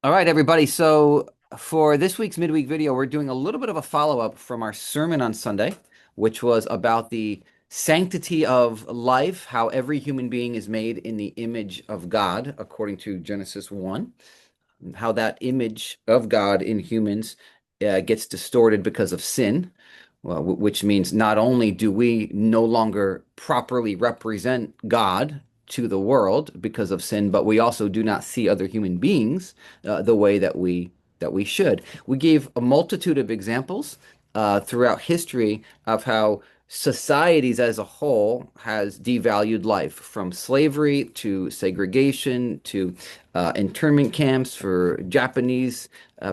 All right, everybody. So for this week's midweek video, we're doing a little bit of a follow-up from our sermon on Sunday, which was about the sanctity of life, how every human being is made in the image of God, according to Genesis 1, and how that image of God in humans gets distorted because of sin, well, which means not only do we no longer properly represent God to the world because of sin, but we also do not see other human beings the way that we should. We gave a multitude of examples throughout history of how societies as a whole has devalued life, from slavery to segregation to internment camps for Japanese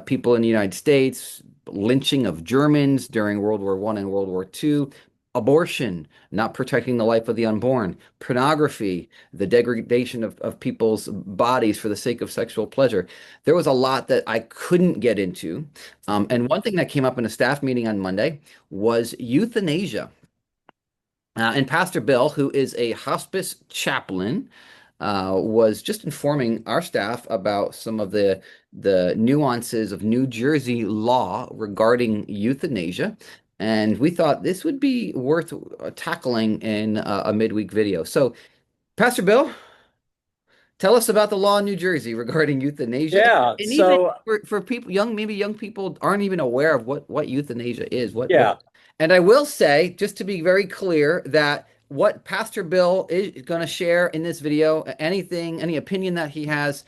people in the United States, lynching of Germans during World War I and World War II, abortion, not protecting the life of the unborn, pornography, the degradation of people's bodies for the sake of sexual pleasure. There was a lot that I couldn't get into. And one thing that came up in a staff meeting on Monday was euthanasia. And Pastor Bill, who is a hospice chaplain, was just informing our staff about some of the nuances of New Jersey law regarding euthanasia. And we thought this would be worth tackling in a midweek video. So, Pastor Bill, tell us about the law in New Jersey regarding euthanasia. Yeah. And even So, for people maybe young people aren't even aware of what euthanasia is. What yeah. and I will say, just to be very clear, that what Pastor Bill is going to share in this video, anything, any opinion that he has,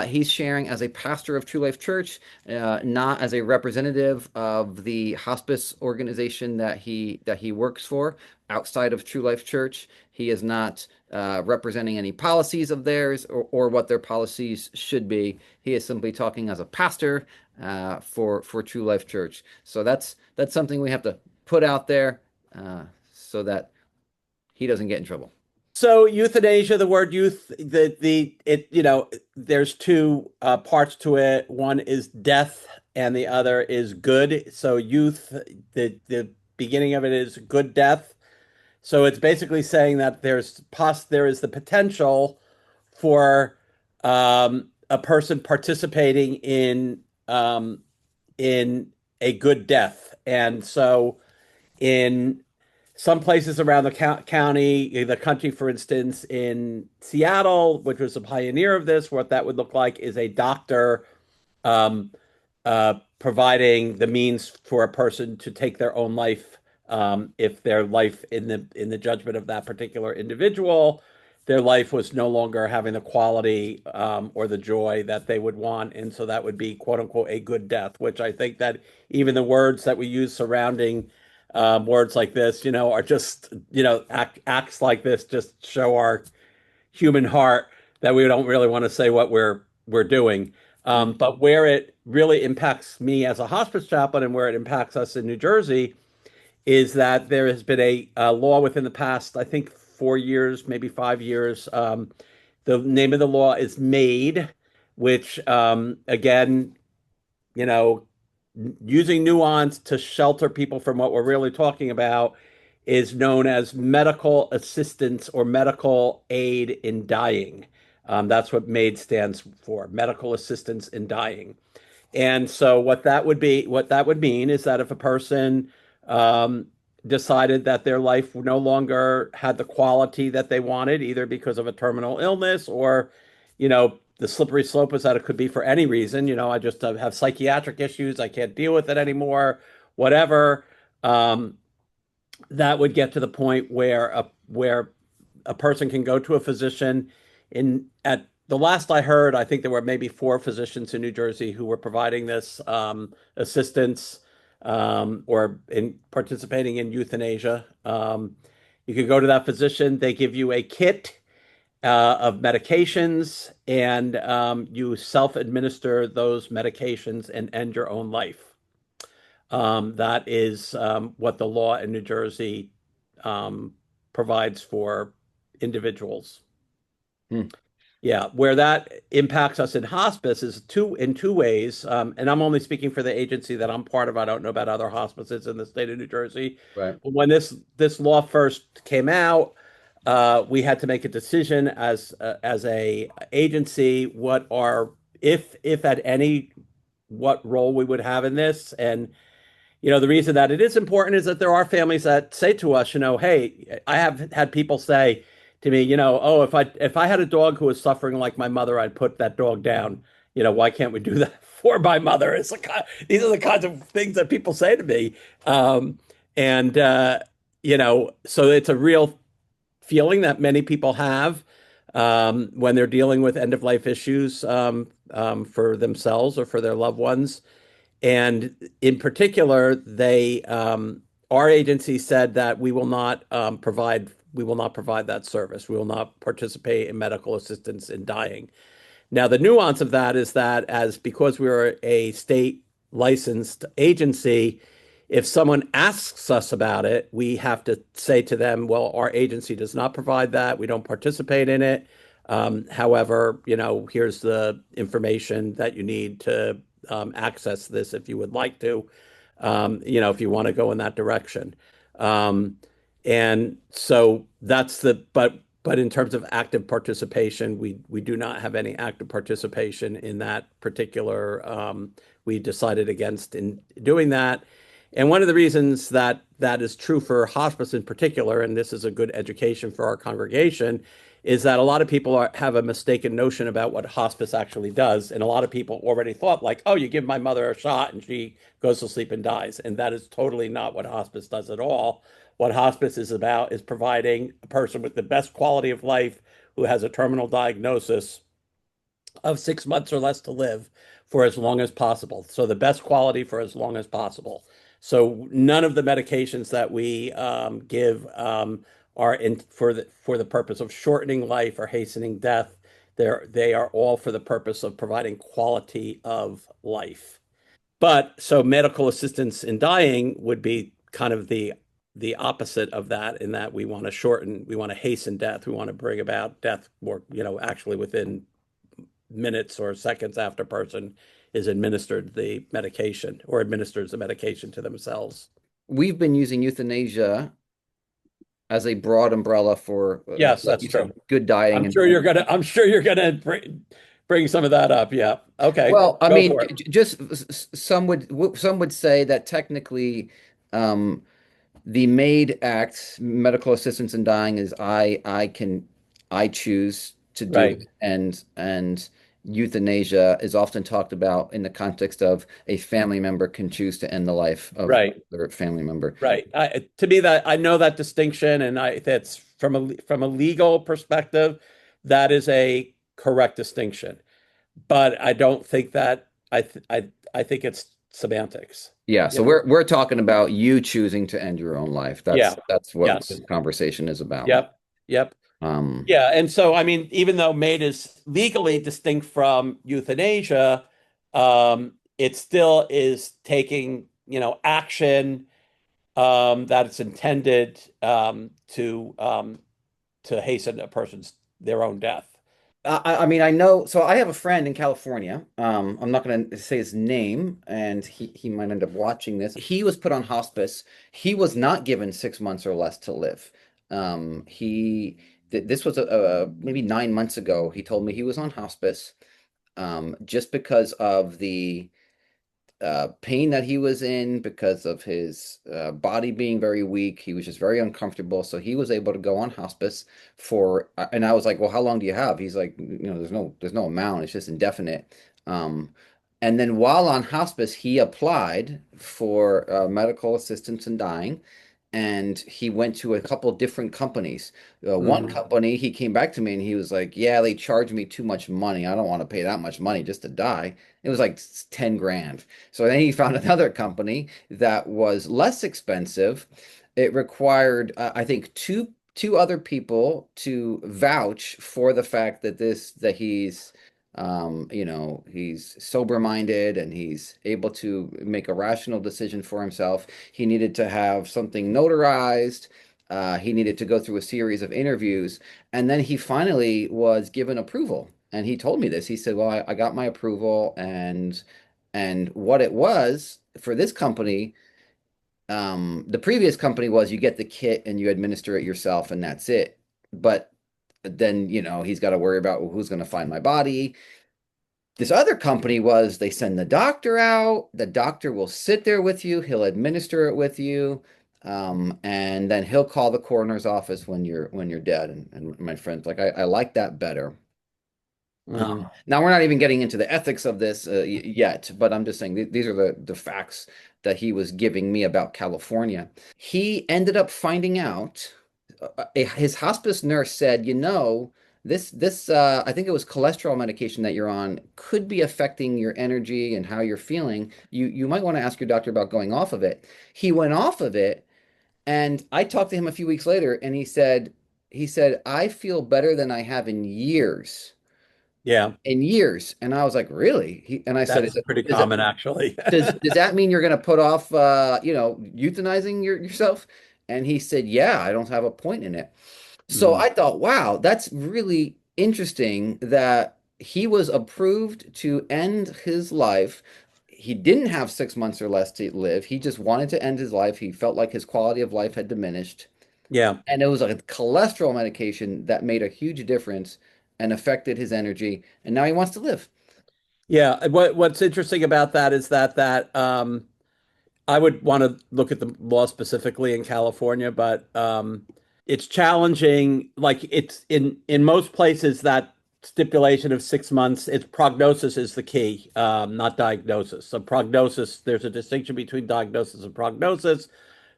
he's sharing as a pastor of True Life Church, not as a representative of the hospice organization that he works for outside of True Life Church. He is not representing any policies of theirs or what their policies should be. He is simply talking as a pastor for True Life Church. So that's something we have to put out there so that he doesn't get in trouble. So euthanasia, the word youth, there's two parts to it. One is death and the other is good. So youth, the beginning of it is good death. So it's basically saying that there is the potential for a person participating in a good death. And so in some places around the county, the country, for instance, in Seattle, which was a pioneer of this, what that would look like is a doctor um, providing the means for a person to take their own life if their life in the judgment of that particular individual, their life was no longer having the quality or the joy that they would want, and so that would be quote unquote a good death. Which I think that even the words that we use surrounding words like this, are just acts like this just show our human heart that we don't really want to say what we're doing. But where it really impacts me as a hospice chaplain and where it impacts us in New Jersey is that there has been a law within the past, I think, 4 years, maybe 5 years. The name of the law is MADE, which, again, you know, using nuance to shelter people from what we're really talking about, is known as medical assistance or medical aid in dying. That's what MAID stands for, medical assistance in dying. And so what that would mean is that if a person um, decided that their life no longer had the quality that they wanted, either because of a terminal illness or, the slippery slope is that it could be for any reason. I just have psychiatric issues. I can't deal with it anymore, whatever. Um, that would get to the point where a person can go to a physician. In at the last I heard, I think there were maybe four physicians in New Jersey who were providing this assistance or in participating in euthanasia. You could go to that physician. They give you a kit of medications, and you self-administer those medications and end your own life. That is what the law in New Jersey um, provides for individuals. Hmm. Yeah, where that impacts us in hospice is in two ways. And I'm only speaking for the agency that I'm part of. I don't know about other hospices in the state of New Jersey. Right. But when this law first came out, we had to make a decision as a agency what our if at any, what role we would have in this. And the reason that it is important is that there are families that say to us, hey, I have had people say to me, oh, if I had a dog who was suffering like my mother, I'd put that dog down. Why can't we do that for my mother? These are the kinds of things that people say to me. And so it's a real feeling that many people have when they're dealing with end of life issues for themselves or for their loved ones. And in particular, our agency said that we will not provide that service. We will not participate in medical assistance in dying. Now, the nuance of that is that because we're a state licensed agency, if someone asks us about it, we have to say to them, well, our agency does not provide that. We don't participate in it. However, here's the information that you need to access this if you would like to, if you want to go in that direction. Um, and so but in terms of active participation, we do not have any active participation in that particular. We decided against in doing that. And one of the reasons that that is true for hospice in particular, and this is a good education for our congregation, is that a lot of people have a mistaken notion about what hospice actually does. And a lot of people already thought, like, oh, you give my mother a shot and she goes to sleep and dies. And that is totally not what hospice does at all. What hospice is about is providing a person with the best quality of life who has a terminal diagnosis of 6 months or less to live for as long as possible. So the best quality for as long as possible. So none of the medications that we give are in for the purpose of shortening life or hastening death. They are all for the purpose of providing quality of life. But so medical assistance in dying would be kind of the opposite of that, in that we want to hasten death, we want to bring about death more, actually within minutes or seconds after a person is administered the medication or administers the medication to themselves. We've been using euthanasia as a broad umbrella for, Yes, like that's you said, true. good dying. I'm sure you're gonna bring some of that up. Yeah. Okay. Well, I Go mean, for it. just some would say that technically, um, the MAID Act, medical assistance in dying, is I choose to do Right. it, and euthanasia is often talked about in the context of a family member can choose to end the life of Right. their family member. Right. To me, that I know that distinction, and that's from a legal perspective, that is a correct distinction. But I don't think that I think it's semantics. Yeah, You so know? we're talking about you choosing to end your own life. That's Yeah. that's what Yes. this conversation is about. Yep. Yep. Um, Yeah. And so, I mean, even though MAID is legally distinct from euthanasia, it still is taking, action that it's intended to hasten a person's their own death. I mean, I know. So I have a friend in California. I'm not going to say his name, and he might end up watching this. He was put on hospice. He was not given 6 months or less to live. This was maybe 9 months ago. He told me he was on hospice, just because of the pain that he was in, because of his body being very weak. He was just very uncomfortable. So he was able to go on hospice and I was like, well, how long do you have? He's like, there's no amount. It's just indefinite. Um, and then while on hospice, he applied for medical assistance in dying. And he went to a couple different companies. One Hmm. company, he came back to me and he was like, yeah, they charge me too much money. I don't want to pay that much money just to die. It was like 10 grand. So then he found another company that was less expensive. It required, I think, two other people to vouch for the fact that he's sober-minded and he's able to make a rational decision for himself. He needed to have something notarized. He needed to go through a series of interviews, and then he finally was given approval. And he told me this. He said, "Well, I got my approval, and what it was for this company, the previous company was you get the kit and you administer it yourself, and that's it. But then, he's got to worry about, well, who's going to find my body. This other company was they send the doctor out, the doctor will sit there with you, he'll administer it with you, and then he'll call the coroner's office when you're dead. And my friend's like, I like that better. Mm. Now we're not even getting into the ethics of this yet, but I'm just saying these are the facts that he was giving me about California. He ended up finding out. His hospice nurse said, this I think it was cholesterol medication that you're on could be affecting your energy and how you're feeling. You might want to ask your doctor about going off of it. He went off of it, and I talked to him a few weeks later, and he said I feel better than I have in years Yeah, And I was like, really? And I said, that's pretty does that, common actually. does that mean you're going to put off, euthanizing yourself? And he said, yeah, I don't have a point in it. So Mm. I thought, wow, that's really interesting that he was approved to end his life. He didn't have 6 months or less to live. He just wanted to end his life. He felt like his quality of life had diminished. Yeah. And it was like a cholesterol medication that made a huge difference and affected his energy. And now he wants to live. Yeah. What's interesting about that is that I would want to look at the law specifically in California, but it's challenging. Like it's in most places that stipulation of 6 months, it's prognosis is the key, not diagnosis. So prognosis, there's a distinction between diagnosis and prognosis.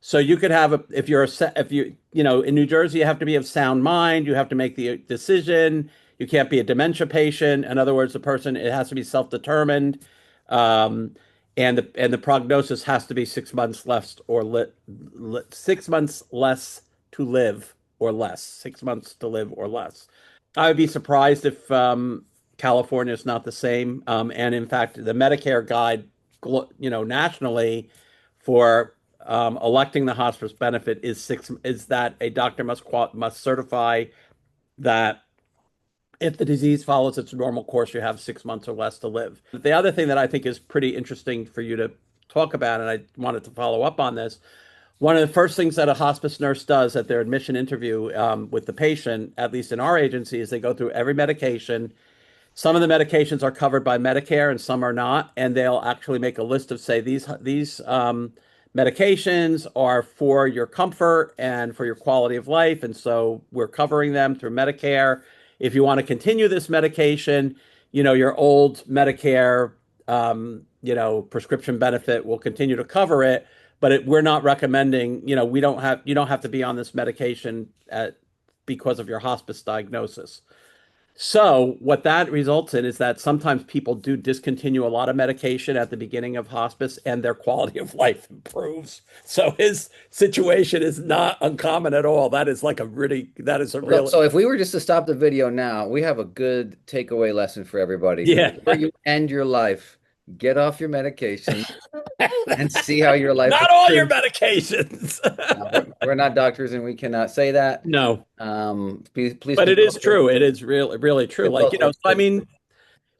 So you could have a if you're a if you in New Jersey you have to be of sound mind, you have to make the decision. You can't be a dementia patient. In other words, the person it has to be self-determined. Um, and the prognosis has to be 6 months less or 6 months less to live or less. 6 months to live or less. I would be surprised if California is not the same. And in fact, the Medicare guide, nationally for electing the hospice benefit is that a doctor must certify that if the disease follows its normal course, you have 6 months or less to live. The other thing that I think is pretty interesting for you to talk about, and I wanted to follow up on this, one of the first things that a hospice nurse does at their admission interview with the patient, at least in our agency, is they go through every medication. Some of the medications are covered by Medicare and some are not, and they'll actually make a list of say these medications are for your comfort and for your quality of life, and so we're covering them through Medicare. If you want to continue this medication, your old Medicare, prescription benefit will continue to cover it, but we're not recommending. You don't have to be on this medication because of your hospice diagnosis. So what that results in is that sometimes people do discontinue a lot of medication at the beginning of hospice and their quality of life improves. So his situation is not uncommon at all. That is a real, So if we were just to stop the video now, we have a good takeaway lesson for everybody. yeah. Before you end your life, get off your medication and see how your life Not all your improves. medications. We're not doctors and we cannot say that. No, Please but it is consult true. It is really true. Like, consult so I with mean,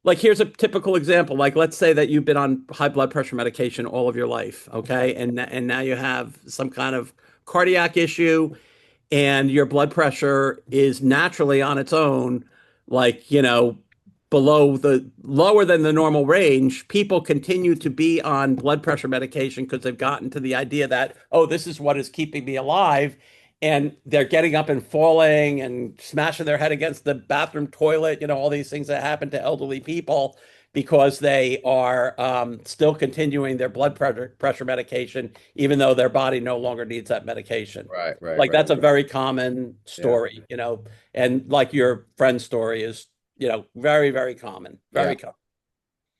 like here's a typical example. Like let's say that you've been on high blood pressure medication all of your life, okay? And now you have some kind of cardiac issue and your blood pressure is naturally on its own, like, lower than the normal range. People continue to be on blood pressure medication because they've gotten to the idea that, oh, this is what is keeping me alive. And they're getting up and falling and smashing their head against the bathroom toilet, all these things that happen to elderly people because they are still continuing their blood pressure medication, even though their body no longer needs that medication. Like right. that's a very common Yeah. story, and like your friend's story is, very, very common, Yeah. very common.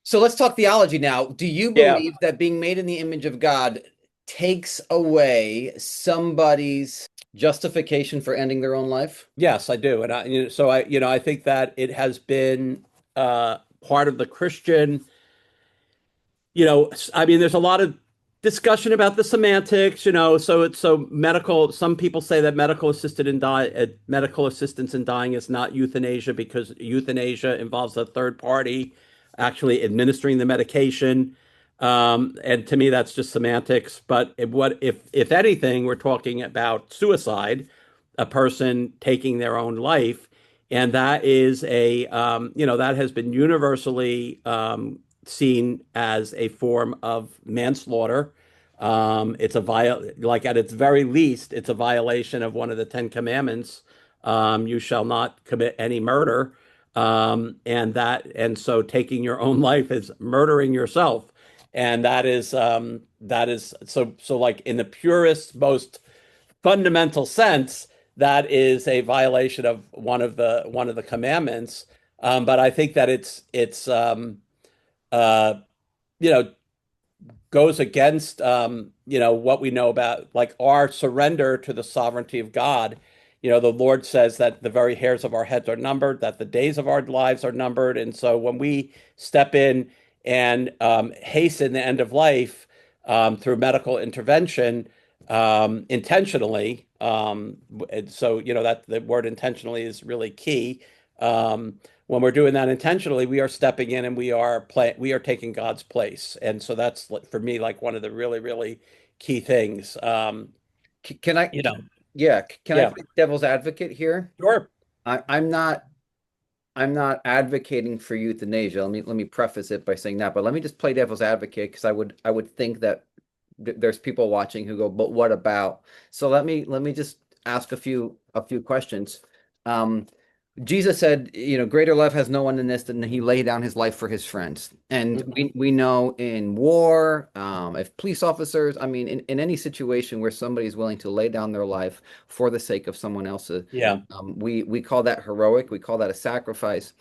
So let's talk theology now. Do you Yeah. believe that being made in the image of God takes away somebody's justification for ending their own life? Yes, I do. And I think that it has been part of the Christian. I mean, there's a lot of discussion about the semantics, so it's so medical. Some people say that medical assistance in dying is not euthanasia because euthanasia involves a third party actually administering the medication. And to me, that's just semantics. But if anything, we're talking about suicide, a person taking their own life. And that is that has been universally seen as a form of manslaughter. It's like at its very least, it's a violation of one of the Ten Commandments. You shall not commit any murder. And so taking your own life is murdering yourself. And that is so like in the purest, most fundamental sense, that is a violation of one of the commandments. But I think that it's uh, you know goes against what we know about like our surrender to the sovereignty of God. The Lord says that the very hairs of our heads are numbered, that the days of our lives are numbered, and so when we step in and hasten the end of life through medical intervention intentionally, and so that the word intentionally is really key. When we're doing that intentionally, we are stepping in and we are taking God's place. And so that's for me like one of the really, really key things. Can I, You know, yeah, can I yeah, play devil's advocate here? sure. I'm not. I'm not advocating for euthanasia. Let me preface it by saying that, but let me just play devil's advocate because I would think that there's people watching who go, but what about? So let me just ask a few questions. Um, Jesus said, greater love has no one than this, than he laid down his life for his friends. And Mhm. we know in war, if police officers, I mean, in any situation where somebody is willing to lay down their life for the sake of someone else's, Yeah. we call that heroic. We call that a sacrifice.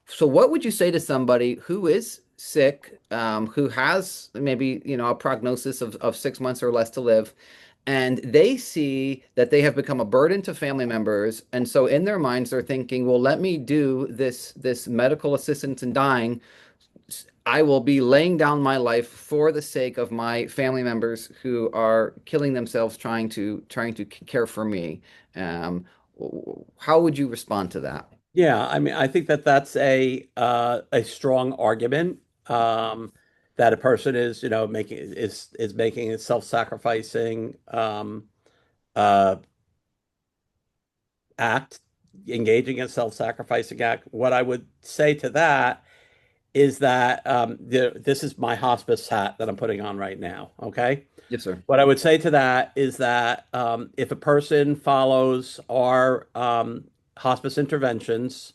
So what would you say to somebody who is sick, who has maybe, a prognosis of 6 months or less to live, and they see that they have become a burden to family members, and so in their minds they're thinking, well, let me do this medical assistance in dying. I will be laying down my life for the sake of my family members who are killing themselves trying to care for me. um, how would you respond to that? Yeah. I mean, I think that that's a strong argument that a person is making a self-sacrificing uh, act, engaging in self-sacrificing act. What I would say to that is that this is my hospice hat that I'm putting on right now. Okay. Yes, sir. What I would say to that is that if a person follows our hospice interventions,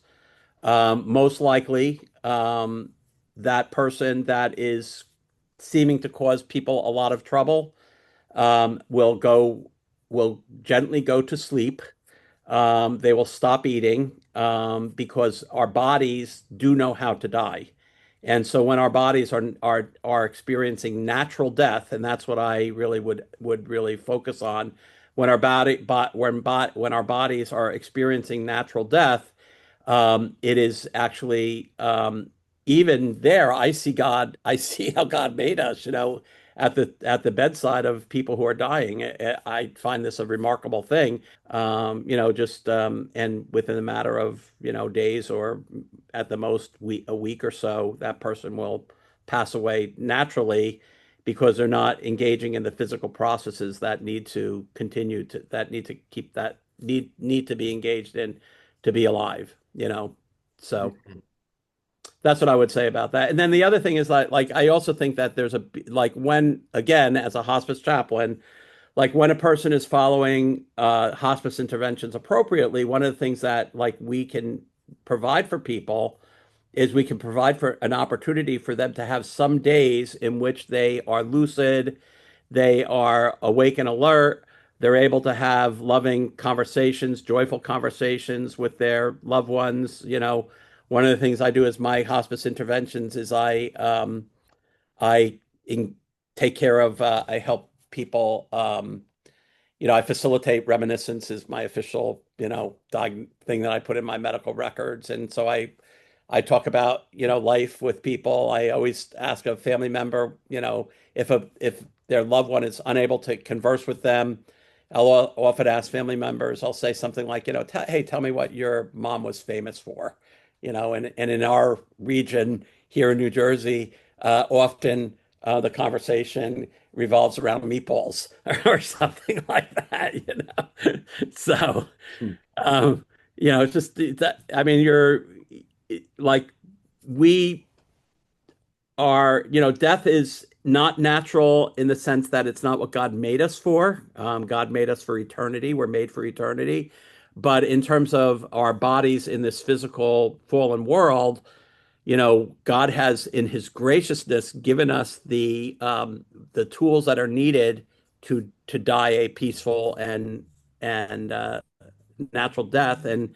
most likely that person that is seeming to cause people a lot of trouble will gently go to sleep. They will stop eating because our bodies do know how to die. And so when our bodies are experiencing natural death, and that's what I really would really focus on, when our bodies are experiencing natural death, it is actually even there. I see God. I see how God made us. At the bedside of people who are dying. I find this a remarkable thing. Just and within a matter of days or at the most a week or so, that person will pass away naturally because they're not engaging in the physical processes that need to keep that need to be engaged in to be alive. So that's what I would say about that. And then the other thing is that, like, I also think that there's like, when, again, as a hospice chaplain, like when a person is following hospice interventions appropriately, one of the things that like we can provide for people is we can provide for an opportunity for them to have some days in which they are lucid, they are awake and alert, they're able to have loving conversations, joyful conversations with their loved ones. One of the things I do as my hospice interventions is I in, take care of I help people I facilitate reminiscence is my official, thing that I put in my medical records. And so I talk about, life with people. I always ask a family member, if their loved one is unable to converse with them. I'll often ask family members, I'll say something like, hey, tell me what your mom was famous for. And in our region here in New Jersey, often the conversation revolves around meatballs or something like that. So, Hmm. um, It's just that, I mean, you're like, we are, death is not natural in the sense that it's not what God made us for. God made us for eternity. We're made for eternity. But in terms of our bodies in this physical fallen world, God has, in His graciousness, given us the tools that are needed to die a peaceful and natural death. And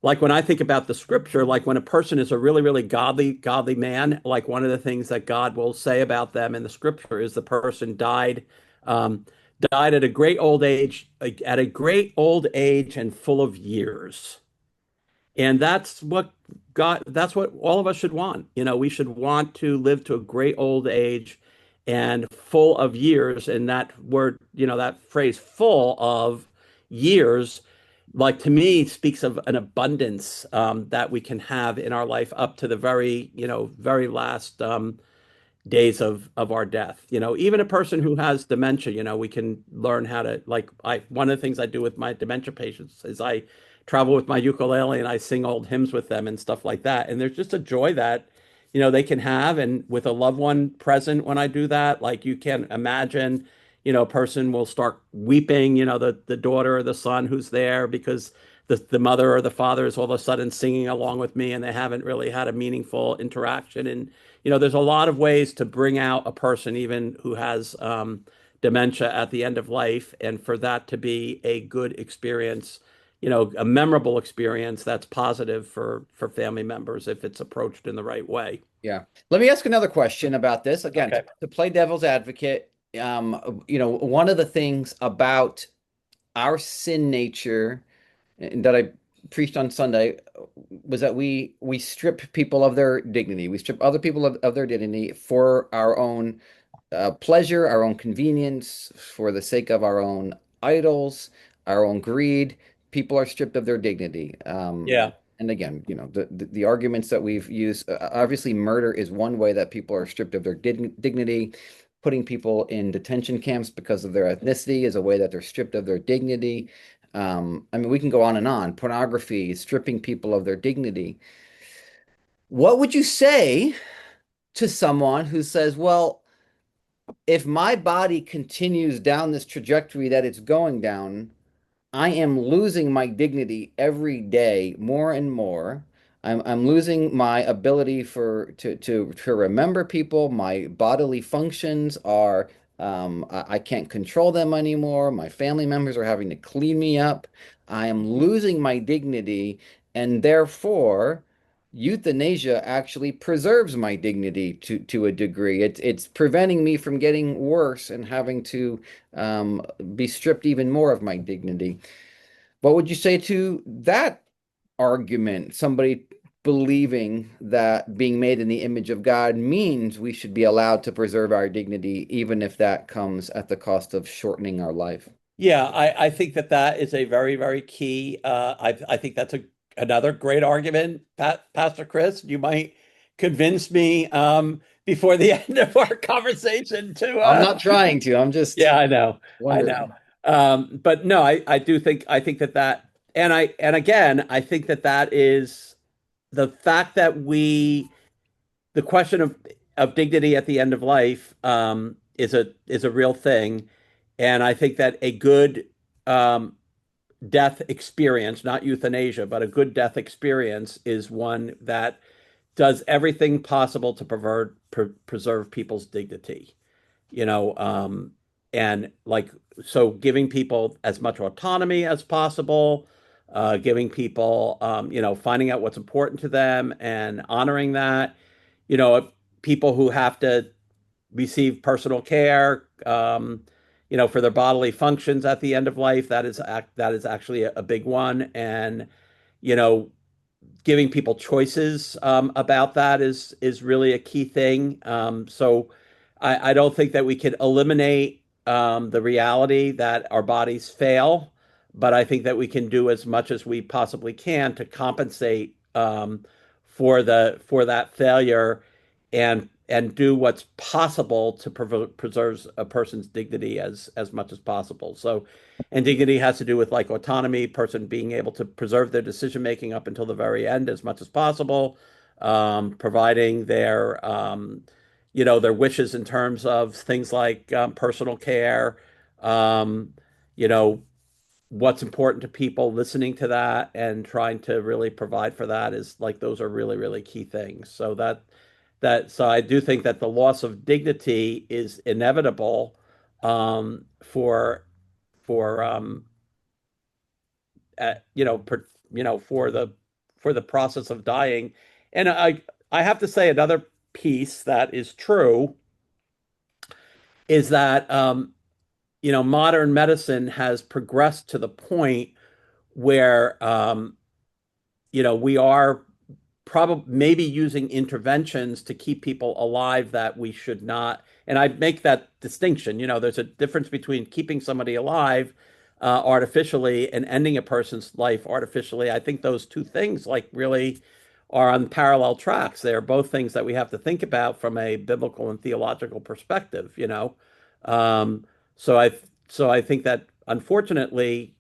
like when I think about the scripture, like when a person is a really, really godly man, like one of the things that God will say about them in the scripture is the person um, died at a great old age and full of years. And that's what all of us should want. We should want to live to a great old age and full of years. And that word, that phrase full of years, like to me, speaks of an abundance that we can have in our life up to the very last days of our death. Even a person who has dementia, we can learn how to, like, one of the things I do with my dementia patients is I travel with my ukulele and I sing old hymns with them and stuff like that. And there's just a joy that, they can have. And with a loved one present when I do that, like you can imagine, a person will start weeping, the daughter or the son who's there because the mother or the father is all of a sudden singing along with me and they haven't really had a meaningful interaction. And there's a lot of ways to bring out a person, even who has dementia at the end of life, and for that to be a good experience, a memorable experience that's positive for family members if it's approached in the right way. Yeah. Let me ask another question about this. Again, Okay. to play devil's advocate, one of the things about our sin nature that I preached on Sunday was that we strip people of their dignity. We strip other people of their dignity for our own pleasure, our own convenience, for the sake of our own idols, our own greed. People are stripped of their dignity. Yeah. And again, the arguments that we've used, obviously, murder is one way that people are stripped of their dignity. Putting people in detention camps because of their ethnicity is a way that they're stripped of their dignity. I mean, we can go on and on. Pornography, stripping people of their dignity. What would you say to someone who says, well, if my body continues down this trajectory that it's going down, I am losing my dignity every day more and more. I'm losing my ability to remember people. My bodily functions are I can't control them anymore. My family members are having to clean me up. I am losing my dignity, and therefore euthanasia actually preserves my dignity to a degree. It's preventing me from getting worse and having to be stripped even more of my dignity. What would you say to that argument? Somebody believing that being made in the image of God means we should be allowed to preserve our dignity, even if that comes at the cost of shortening our life. Yeah, I think that is a very, very key. I think that's another great argument, Pastor Chris. You might convince me before the end of our conversation to I'm not trying to. I'm just yeah, I know. wondering. But no, I think that, and again, I think that is the fact that the question of dignity at the end of life is a real thing, and I think that a good um, death experience, not euthanasia, but a good death experience is one that does everything possible to preserve people's dignity. you know, um, and like, so giving people as much autonomy as possible, giving people, finding out what's important to them and honoring that, people who have to receive personal care, for their bodily functions at the end of life, that is actually a big one. And, you know, giving people choices about that is really a key thing. So I don't think that we can eliminate the reality that our bodies fail, but I think that we can do as much as we possibly can to compensate for that failure, and and do what's possible to preserve a person's dignity as much as possible. So, and dignity has to do with like autonomy, person being able to preserve their decision making up until the very end as much as possible, providing their wishes in terms of things like personal care, um, you know, what's important to people, listening to that and trying to really provide for that is like those are really, really key things. So I do think that the loss of dignity is inevitable for for the process of dying. And I have to say another piece that is true is that modern medicine has progressed to the point where we are probably maybe using interventions to keep people alive that we should not. And I make that distinction. There's a difference between keeping somebody alive artificially and ending a person's life artificially. I think those two things like really are on parallel tracks. They are both things that we have to think about from a biblical and theological perspective. Um, so I so I think that unfortunately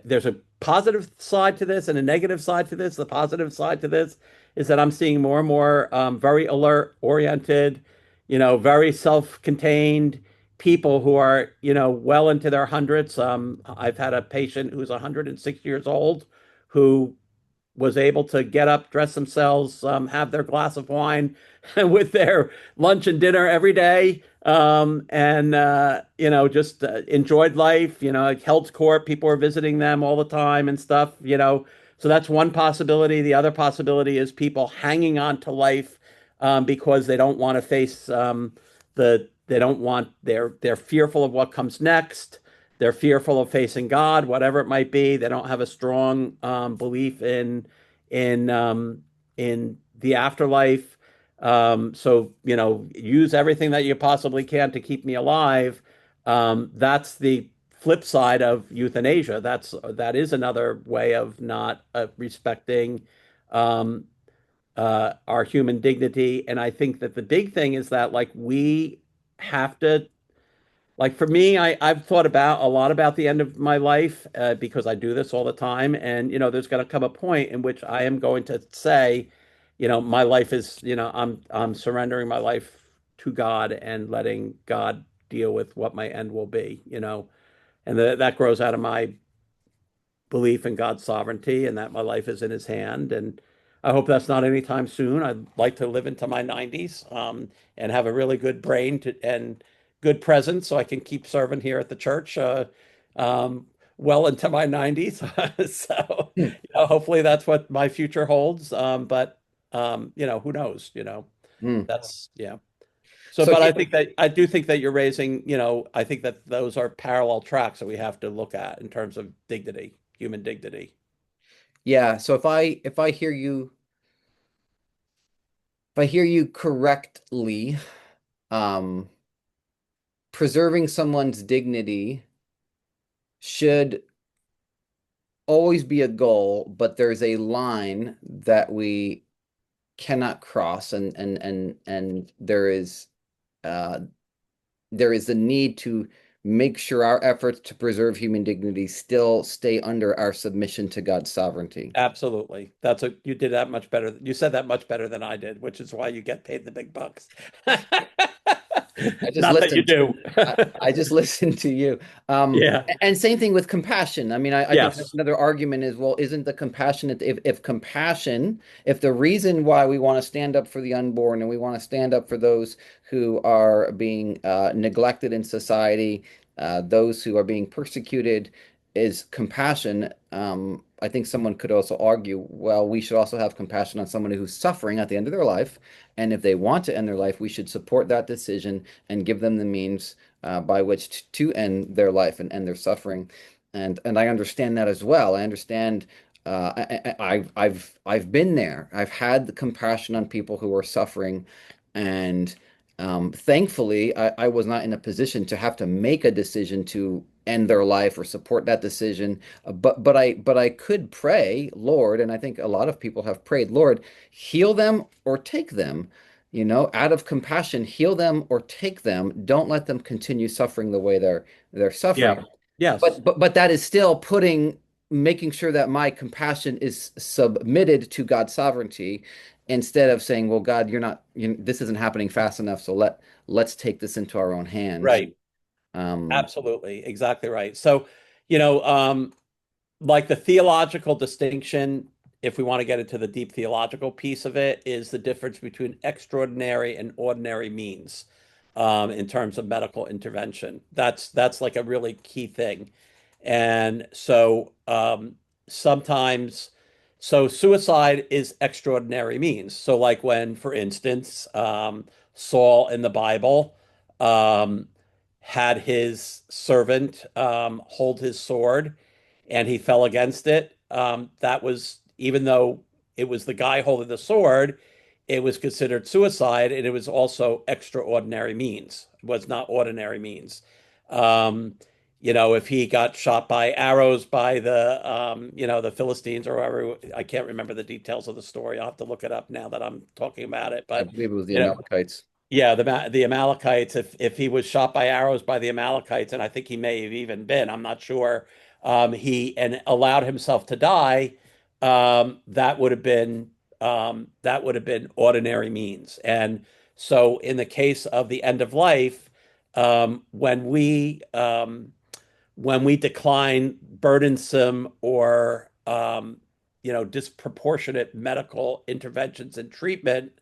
there's a positive side to this and a negative side to this. The positive side to this is that I'm seeing more and more very alert, oriented, very self-contained people who are, well into their hundreds. I've had a patient who's 106 years old who was able to get up, dress themselves, have their glass of wine with their lunch and dinner every day, and just enjoyed life. Held court, people were visiting them all the time and stuff. So that's one possibility. The other possibility is people hanging on to life because they don't want to face they don't want they're fearful of what comes next. They're fearful of facing God, whatever it might be. They don't have a strong belief in in the afterlife. So use everything that you possibly can to keep me alive. That's the flip side of euthanasia. That is another way of not respecting um, our human dignity. And I think that the big thing is that like we have to like for me, I've thought about a lot about the end of my life because I do this all the time, and there's going to come a point in which I am going to say, my life is, I'm surrendering my life to God and letting God deal with what my end will be. And that grows out of my belief in God's sovereignty and that my life is in his hand. And I hope that's not anytime soon. I'd like to live into my 90s and have a really good brain and good presence so I can keep serving here at the church um, well into my 90s. So, Hmm. hopefully that's what my future holds. But who knows? Hmm. That's, yeah. So, So but here, I do think that you're raising, I think that those are parallel tracks that we have to look at in terms of dignity, human dignity. yeah. So if I hear you correctly, um, preserving someone's dignity should always be a goal, but there's a line that we cannot cross, and uh, there is the need to make sure our efforts to preserve human dignity still stay under our submission to God's sovereignty. Absolutely. You did that much better. You said that much better than I did, which is why you get paid the big bucks. I just Not that you listened. do. I just listened to you. Yeah. And same thing with compassion. I mean, I think that's Yes. another argument is, well, isn't the compassionate, if compassion, if the reason why we want to stand up for the unborn and we want to stand up for those who are being neglected in society, those who are being persecuted is compassion, I think someone could also argue, well, we should also have compassion on someone who's suffering at the end of their life. And if they want to end their life, we should support that decision and give them the means by which to end their life and end their suffering. And I understand that as well. I understand. I've been there. I've had the compassion on people who are suffering, and thankfully, I was not in a position to have to make a decision to end their life or support that decision. But I could pray, Lord, and I think a lot of people have prayed, Lord, heal them or take them. out of compassion, heal them or take them. Don't let them continue suffering the way they're Yeah. suffering. Yes. But that is still making sure that my compassion is submitted to God's sovereignty instead of saying, well, God, this isn't happening fast enough, so let's take this into our own hands. Right. Um, Absolutely. Exactly right. So, you know, like the theological distinction, if we want to get into the deep theological piece of it, is the difference between extraordinary and ordinary means in terms of medical intervention. That's like a really key thing. And so sometimes, so suicide is extraordinary means. So like when, for instance, Saul in the Bible um, had his servant hold his sword and he fell against it. That was, even though it was the guy holding the sword, it was considered suicide, and it was also extraordinary means. It was not ordinary means. Um, if he got shot by arrows by the Philistines or whoever, I can't remember the details of the story. I'll have to look it up now that I'm talking about it. I But believe it was the you know, Amalekites. yeah, the Amalekites. If he was shot by arrows by the Amalekites, and I think he may have even been, I'm not sure. He and allowed himself to die. That would have been ordinary means. And so, in the case of the end of life, um, when we um, when we decline burdensome or disproportionate medical interventions and treatment,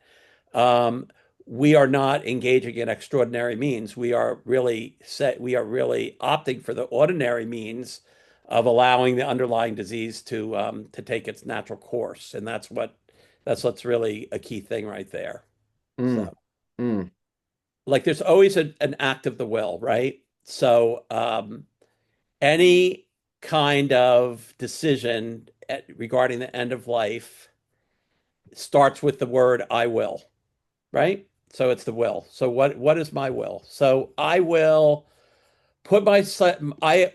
um, we are not engaging in extraordinary means. We are really opting for the ordinary means of allowing the underlying disease to take its natural course, and that's what's really a key thing right there. Mm, So, mm, like, there's always an act of the will, right? So, any kind of decision regarding the end of life starts with the word "I will." Right? So it's the will. So what is my will? So I will put my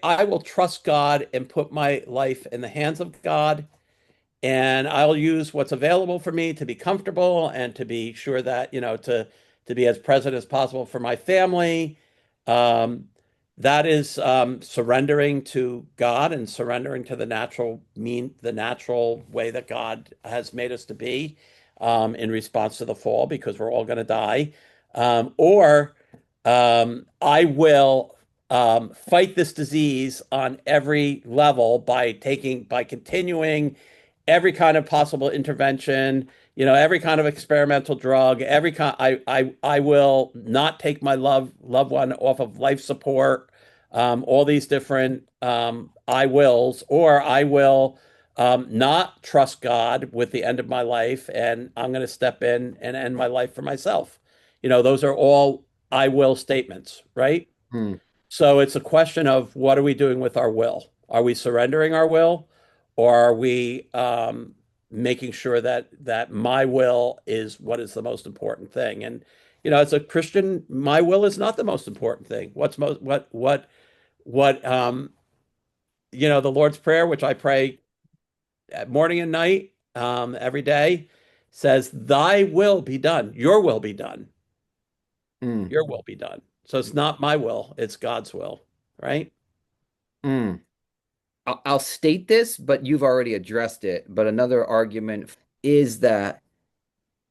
I will trust God and put my life in the hands of God, and I'll use what's available for me to be comfortable and to be sure that, to be as present as possible for my family. Um, that is surrendering to God and surrendering to the natural way that God has made us to be in response to the fall, because we're all going to die. Or I will fight this disease on every level by continuing every kind of possible intervention, every kind of experimental drug, every kind. I will not take my loved one off of life support. All these different I wills, or I will not trust God with the end of my life, and I'm going to step in and end my life for myself. Those are all I will statements, right? mm, So it's a question of, what are we doing with our will? Are we surrendering our will, or are we making sure that my will is what is the most important thing? And as a Christian, my will is not the most important thing. What's most what the Lord's Prayer, which I pray at morning and night every day, says, "Thy will be done. Your will be done. mm, Your will be done." So it's not my will; it's God's will, right? mm. I'll state this, but you've already addressed it. But another argument is that,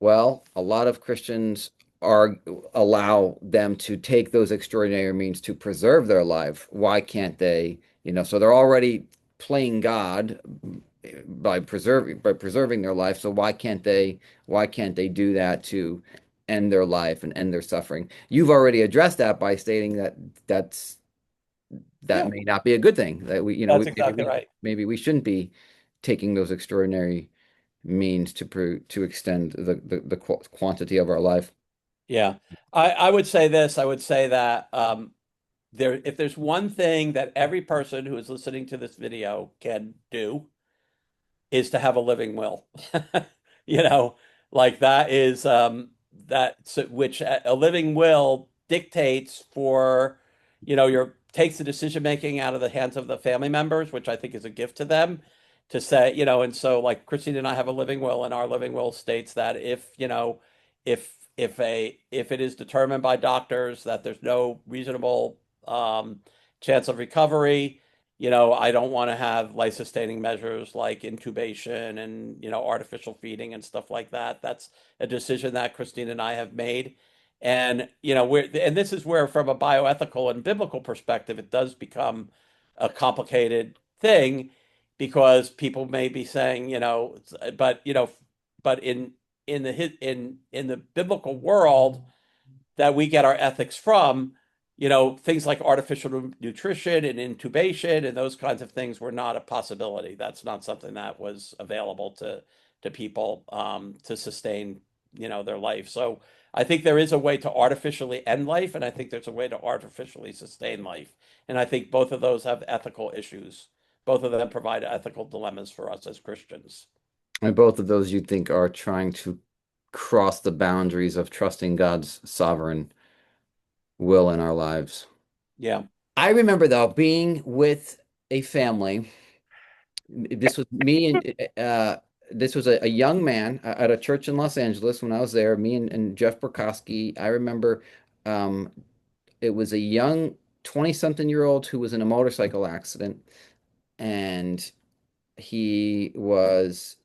well, a lot of Christians are allow them to take those extraordinary means to preserve their life. Why can't they? So they're already playing God by preserving their life. So why can't they do that to end their life and end their suffering? You've already addressed that by stating that Yeah, may not be a good thing. That that's maybe exactly we right. maybe we shouldn't be taking those extraordinary means to extend the quantity of our life. Yeah. I would say this. I would say that if there's one thing that every person who is listening to this video can do, is to have a living will. You know, like that is which a living will dictates for, your takes the decision making out of the hands of the family members, which I think is a gift to them, to say, and so like Christine and I have a living will, and our living will states that if if it is determined by doctors that there's no reasonable um, chance of recovery, I don't want to have life-sustaining measures like intubation and artificial feeding and stuff like that. That's a decision that Christine and I have made. And this is where, from a bioethical and biblical perspective, it does become a complicated thing because people may be saying, but but in the biblical world that we get our ethics from, things like artificial nutrition and intubation and those kinds of things were not a possibility. That's not something that was available to people to sustain, their life. So I think there is a way to artificially end life, and I think there's a way to artificially sustain life. And I think both of those have ethical issues. Both of them provide ethical dilemmas for us as Christians. And both of those you think are trying to cross the boundaries of trusting God's sovereign will in our lives. Yeah. I remember though being with a family. This was me and this was a young man at a church in Los Angeles when I was there. Me and Jeff Burkowski. I remember um, it was a young 20-something-year-old who was in a motorcycle accident, and he was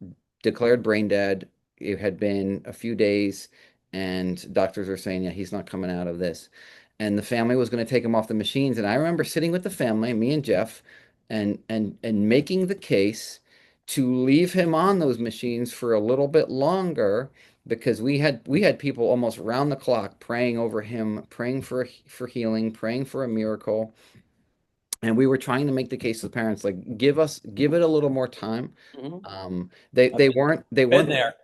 declared brain dead. It had been a few days, and doctors are saying, yeah, he's not coming out of this. And the family was going to take him off the machines. And I remember sitting with the family, me and Jeff, and making the case to leave him on those machines for a little bit longer because we had people almost round the clock praying over him, praying for healing, praying for a miracle. And we were trying to make the case to the parents, like, give it a little more time. Mhm. They I've they weren't they been weren't there.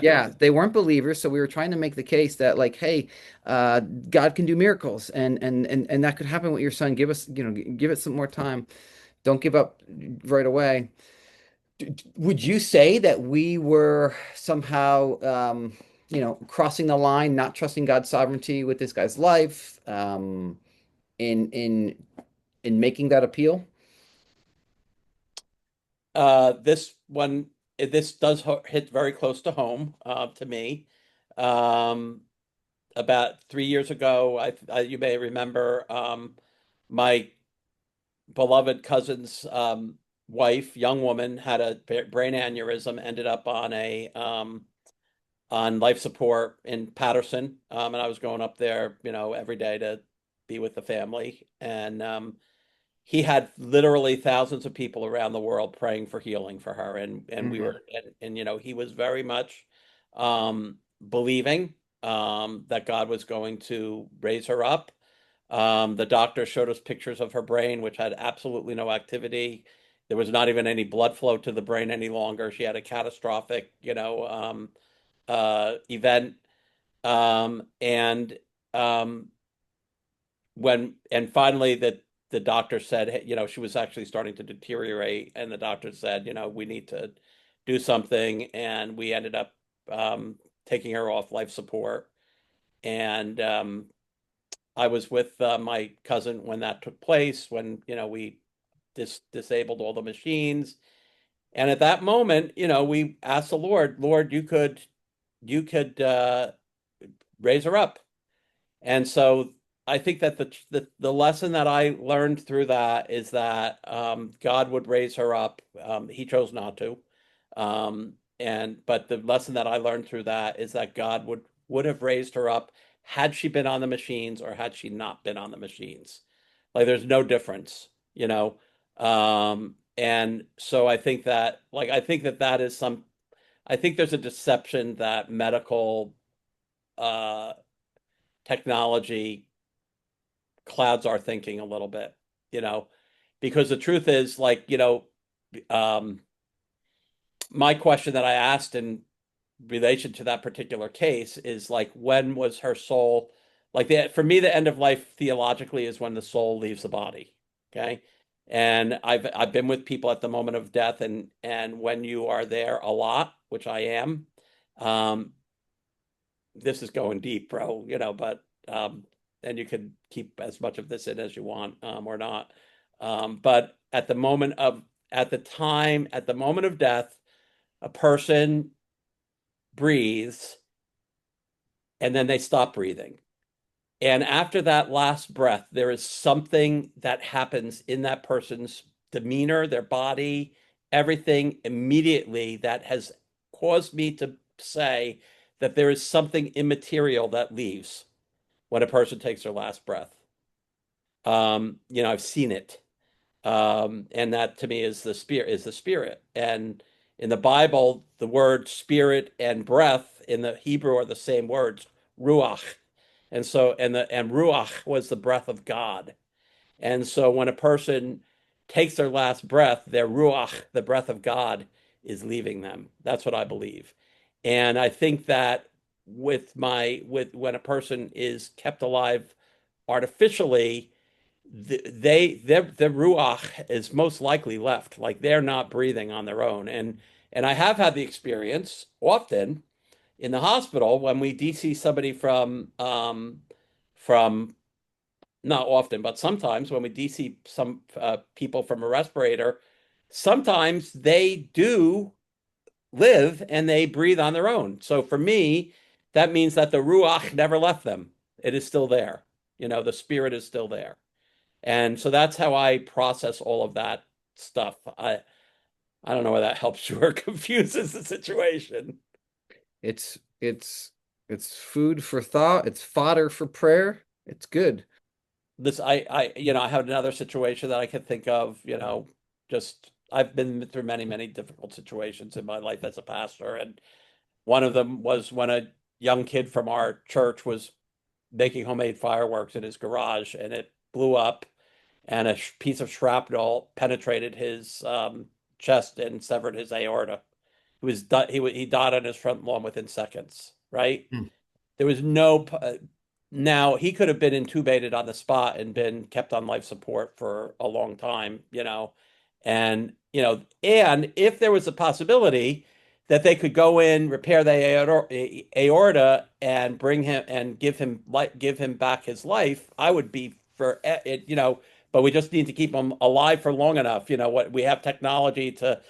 yeah, they weren't believers, so we were trying to make the case that, like, hey, God can do miracles, and that could happen with your son. Give us, give it some more time. Don't give up right away. Would you say that we were somehow, crossing the line, not trusting God's sovereignty with this guy's life, in making that appeal? This one, this does hit very close to home to me. Um, about 3 years ago, you may remember, my beloved cousin's wife, young woman, had a brain aneurysm, ended up on life support in Patterson, and I was going up there, every day to be with the family, and he had literally thousands of people around the world praying for healing for her, and we Mhm. were, and he was very much believing that God was going to raise her up. The doctor showed us pictures of her brain, which had absolutely no activity. There was not even any blood flow to the brain any longer. She had a catastrophic, event. And um, and finally the doctor said, hey, she was actually starting to deteriorate, and the doctor said, we need to do something, and we ended up taking her off life support. And I was with my cousin when that took place, when we disabled all the machines, and at that moment, we asked the Lord, you could raise her up. And so I think that the lesson that I learned through that is that God would raise her up. He chose not to. But the lesson that I learned through that is that God would have raised her up had she been on the machines or had she not been on the machines. Like there's no difference, you know. And so I think that that is some I think there's a deception that medical uh technology clouds our thinking a little bit, you know, because the truth is, like, um, my question that I asked in relation to that particular case is like, when was her soul, like, for me, the end of life theologically is when the soul leaves the body. Okay. And I've been with people at the moment of death, and when you are there a lot, which I am, um, this is going deep, bro, but and you can keep as much of this in as you want, or not. But at the moment of death, a person breathes and then they stop breathing. And after that last breath, there is something that happens in that person's demeanor, their body, everything immediately that has caused me to say that there is something immaterial that leaves when a person takes their last breath. I've seen it. And that to me is the spirit. And in the Bible, the word spirit and breath in the Hebrew are the same words, ruach. And ruach was the breath of God. And so when a person takes their last breath, their ruach, the breath of God, is leaving them. That's what I believe. And I think that with when a person is kept alive artificially, their ruach is most likely left. Like they're not breathing on their own. And I have had the experience often in the hospital when we DC somebody from not often, but sometimes when we DC some people from a respirator, sometimes they do live and they breathe on their own. So for me, that means that the ruach never left them. It is still there. The spirit is still there. And so that's how I process all of that stuff. I don't know whether that helps you or confuses the situation. It's it's it's food for thought. It's fodder for prayer. It's good. I have another situation that I can think of, just I've been through many, many difficult situations in my life as a pastor. And one of them was when a young kid from our church was making homemade fireworks in his garage and it blew up and a piece of shrapnel penetrated his chest and severed his aorta. He died on his front lawn within seconds, right? Hmm. There was no now he could have been intubated on the spot and been kept on life support for a long time, and if there was a possibility that they could go in, repair the aorta, and bring him and give him back his life, I would be for it. But we just need to keep him alive for long enough. What we have technology to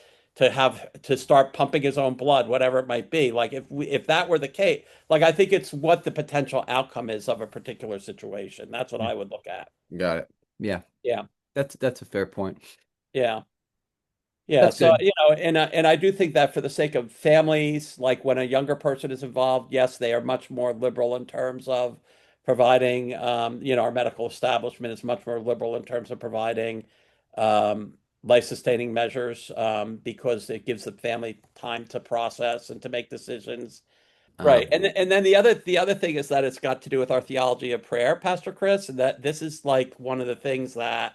start pumping his own blood, whatever it might be. Like if that were the case, like I think it's what the potential outcome is of a particular situation. That's what I would look at. Got it. Yeah, Yeah, that's a fair point. yeah. Yeah, That's so good. and I do think that for the sake of families, like when a younger person is involved, yes, they are much more liberal in terms of providing. Our medical establishment is much more liberal in terms of providing life-sustaining measures because it gives the family time to process and to make decisions. Right, and then the other thing is that it's got to do with our theology of prayer, Pastor Chris, and that this is like one of the things that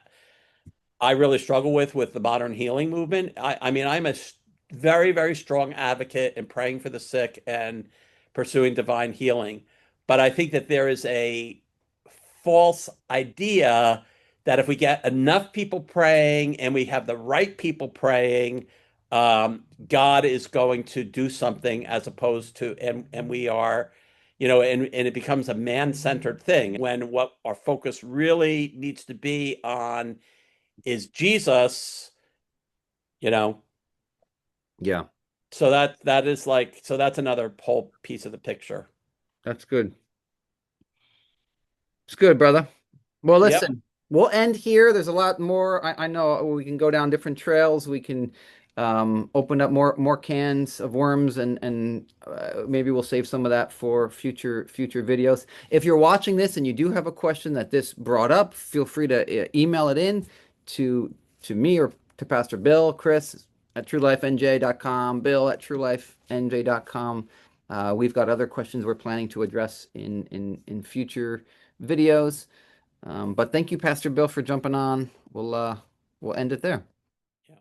I really struggle with the modern healing movement. I mean, I'm a very, very strong advocate in praying for the sick and pursuing divine healing. But I think that there is a false idea that if we get enough people praying and we have the right people praying, God is going to do something as opposed to, and we are, and it becomes a man-centered thing when what our focus really needs to be on is Jesus, you know. Yeah, So that is like so that's another whole piece of the picture. that's good. It's good, brother. Well, Yep. listen, we'll end here. There's a lot more. I know we can go down different trails. We can open up more cans of worms, and maybe we'll save some of that for future videos. If you're watching this and you do have a question that this brought up, feel free to email it in to to me or to Pastor Bill, Chris at truelifenj.com, Bill at truelifenj.com. We've got other questions we're planning to address in future videos. But thank you, Pastor Bill, for jumping on. We'll end it there. Yeah.